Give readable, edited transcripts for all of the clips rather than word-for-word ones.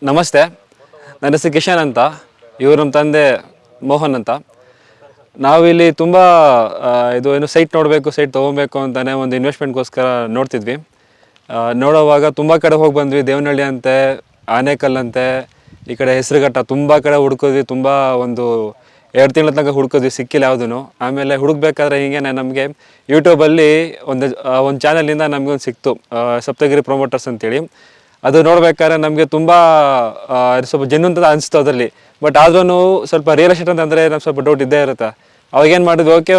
ನಮಸ್ತೆ, ನನ್ನ ಹೆಸರು ಕಿಶನ್ ಅಂತ. ಇವರು ನಮ್ಮ ತಂದೆ ಮೋಹನ್ ಅಂತ. ನಾವಿಲ್ಲಿ ತುಂಬ ಏನು ಸೈಟ್ ನೋಡಬೇಕು, ಸೈಟ್ ತೊಗೊಬೇಕು ಅಂತಲೇ ಒಂದು ಇನ್ವೆಸ್ಟ್ಮೆಂಟ್ಗೋಸ್ಕರ ನೋಡ್ತಿದ್ವಿ. ನೋಡೋವಾಗ ತುಂಬ ಕಡೆ ಹೋಗಿ ಬಂದ್ವಿ. ದೇವನಹಳ್ಳಿ ಅಂತೆ, ಆನೇಕಲ್ಲಂತೆ, ಈ ಕಡೆ ಹೆಸರುಘಟ್ಟ, ತುಂಬ ಕಡೆ ಹುಡ್ಕಿದ್ವಿ. ತುಂಬ ಒಂದು 2 ತಿಂಗಳ ತನಕ ಹುಡ್ಕಿದ್ವಿ, ಸಿಕ್ಕಿಲ್ಲ ಯಾವುದೂ. ಆಮೇಲೆ ಹುಡುಕ್ಬೇಕಾದ್ರೆ ಹೀಗೆ ನಮಗೆ ಯೂಟ್ಯೂಬಲ್ಲಿ ಒಂದು ಚಾನಲಿಂದ ನಮಗೊಂದು ಸಿಕ್ತು, ಸಪ್ತಗಿರಿ ಪ್ರಮೋಟರ್ಸ್ ಅಂತೇಳಿ. ಅದು ನೋಡ್ಬೇಕಾದ್ರೆ ನಮಗೆ ತುಂಬ ಸ್ವಲ್ಪ ಜೆನ್ಯೂನ್ ಅಂತ ಅನಿಸ್ತು ಅದರಲ್ಲಿ. ಬಟ್ ಆದ್ರೂ ಸ್ವಲ್ಪ ರಿಯಲ್ ಎಸ್ಟೇಟ್ ಅಂತಂದರೆ ನಮ್ಗೆ ಸ್ವಲ್ಪ ಡೌಟ್ ಇದ್ದೇ ಇರುತ್ತೆ. ಅವಾಗೇನು ಮಾಡಿದ್ವಿ, ಓಕೆ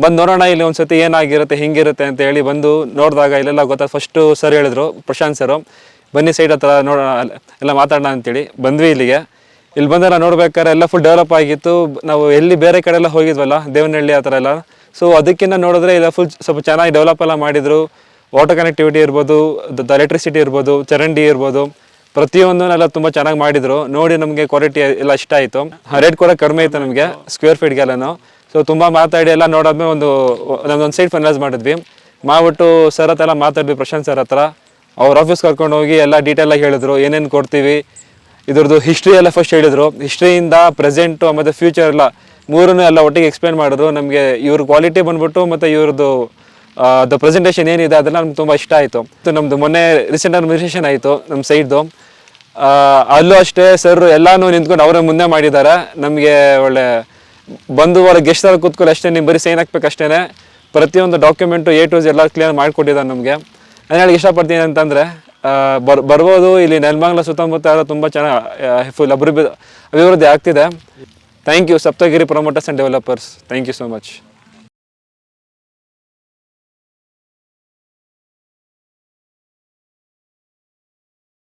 ಬಂದು ನೋಡೋಣ ಇಲ್ಲಿ ಒಂದು ಸತಿ ಏನಾಗಿರುತ್ತೆ, ಹಿಂಗಿರುತ್ತೆ ಅಂತ ಹೇಳಿ ಬಂದು ನೋಡಿದಾಗ ಇಲ್ಲೆಲ್ಲ ಗೊತ್ತಾ. ಫಸ್ಟು ಸರ್ ಹೇಳಿದ್ರು, ಪ್ರಶಾಂತ್ ಸರು, ಬನ್ನಿ ಸೈಡ್ ಹತ್ರ ನೋಡೋಣ, ಎಲ್ಲ ಮಾತಾಡೋಣ ಅಂತೇಳಿ ಬಂದ್ವಿ ಇಲ್ಲಿಗೆ. ಇಲ್ಲಿ ಬಂದರೆ ನೋಡ್ಬೇಕಾದ್ರೆ ಎಲ್ಲ ಫುಲ್ ಡೆವಲಪ್ ಆಗಿತ್ತು. ನಾವು ಎಲ್ಲಿ ಬೇರೆ ಕಡೆ ಎಲ್ಲ ಹೋಗಿದ್ವಲ್ಲ, ದೇವನಹಳ್ಳಿ ಆ ಥರ ಎಲ್ಲ, ಸೊ ಅದಕ್ಕಿಂತ ನೋಡಿದ್ರೆ ಇಲ್ಲ ಫುಲ್ ಸ್ವಲ್ಪ ಚೆನ್ನಾಗಿ ಡೆವಲಪ್ ಎಲ್ಲ ಮಾಡಿದರು. ವಾಟರ್ ಕನೆಕ್ಟಿವಿಟಿ ಇರ್ಬೋದು, ಎಲೆಕ್ಟ್ರಿಸಿಟಿ ಇರ್ಬೋದು, ಚರಂಡಿ ಇರ್ಬೋದು, ಪ್ರತಿಯೊಂದನ್ನೆಲ್ಲ ತುಂಬ ಚೆನ್ನಾಗಿ ಮಾಡಿದರು. ನೋಡಿ ನಮಗೆ ಕ್ವಾಲಿಟಿ ಎಲ್ಲ ಇಷ್ಟ ಆಯಿತು. ರೇಟ್ ಕೂಡ ಕಡಿಮೆ ಇತ್ತು ನಮಗೆ ಸ್ಕ್ವೇರ್ ಫೀಟ್ಗೆಲ್ಲನೂ. ಸೊ ತುಂಬ ಮಾತಾಡಿ ಎಲ್ಲ ನೋಡಾದ್ಮೇಲೆ ನಮ್ದೊಂದು ಸೈಟ್ ಫೈನಲೈಸ್ ಮಾಡಿದ್ವಿ. ಮಾಡಿಬಿಟ್ಟು ಸರ್ ಹತ್ರ ಎಲ್ಲ ಮಾತಾಡಿದ್ವಿ, ಪ್ರಶಾಂತ್ ಸರ್ ಹತ್ರ. ಅವ್ರ ಆಫೀಸ್ ಕರ್ಕೊಂಡು ಹೋಗಿ ಎಲ್ಲ ಡೀಟೇಲಾಗಿ ಹೇಳಿದ್ರು, ಏನೇನು ಕೊಡ್ತೀವಿ, ಇದ್ರದ್ದು ಹಿಸ್ಟ್ರಿ ಎಲ್ಲ ಫಸ್ಟ್ ಹೇಳಿದರು. ಹಿಸ್ಟ್ರಿಯಿಂದ ಪ್ರೆಸೆಂಟು ಮತ್ತು ಫ್ಯೂಚರ್ ಎಲ್ಲ ಮೂರನ್ನೂ ಎಲ್ಲ ಒಟ್ಟಿಗೆ ಎಕ್ಸ್ಪ್ಲೇನ್ ಮಾಡಿದ್ರು. ನಮಗೆ ಇವ್ರ ಕ್ವಾಲಿಟಿ ಬಂದ್ಬಿಟ್ಟು ಮತ್ತು ಇವ್ರದ್ದು ಪ್ರೆಸೆಂಟೇಷನ್ ಏನಿದೆ ಅದೆಲ್ಲ ನಮ್ಗೆ ತುಂಬ ಇಷ್ಟ ಆಯಿತು. ನಮ್ಮದು ಮೊನ್ನೆ ರೀಸೆಂಟ್ ಅಡ್ಮಿನಿಸ್ಟ್ರೇಷನ್ ಆಯಿತು ನಮ್ಮ ಸೈಡ್ದು. ಅಲ್ಲೂ ಅಷ್ಟೇ ಸರ್ ಎಲ್ಲನೂ ನಿಂತ್ಕೊಂಡು ಅವರೇ ಮುಂದೆ ಮಾಡಿದ್ದಾರೆ. ನಮಗೆ ಒಳ್ಳೆ ಬಂದು ಅವರ ಗೆಸ್ಟ್ ಥರ ಕೂತ್ಕೊಳ್ಳಿ ಅಷ್ಟೇ, ನೀವು ಬರೀ ಸೈನ್ ಹಾಕ್ಬೇಕು ಅಷ್ಟೇ. ಪ್ರತಿಯೊಂದು ಡಾಕ್ಯುಮೆಂಟು A to Z ಎಲ್ಲ ಕ್ಲಿಯರ್ ಮಾಡಿಕೊಟ್ಟಿದ್ದಾರೆ ನಮಗೆ. ನಾನು ಹೇಳಕ್ಕೆ ಇಷ್ಟಪಡ್ತೀನಿ ಅಂತಂದರೆ, ಬರ್ಬೋದು. ಇಲ್ಲಿ ನೆಲಮಂಗಲ ಸುತ್ತಮುತ್ತ ಎಲ್ಲ ತುಂಬ ಚೆನ್ನಾಗಿ ಫುಲ್ ಅಭಿವೃದ್ಧಿ ಆಗ್ತಿದೆ. Thank you Saptagiri promoters and developers. Thank you so much.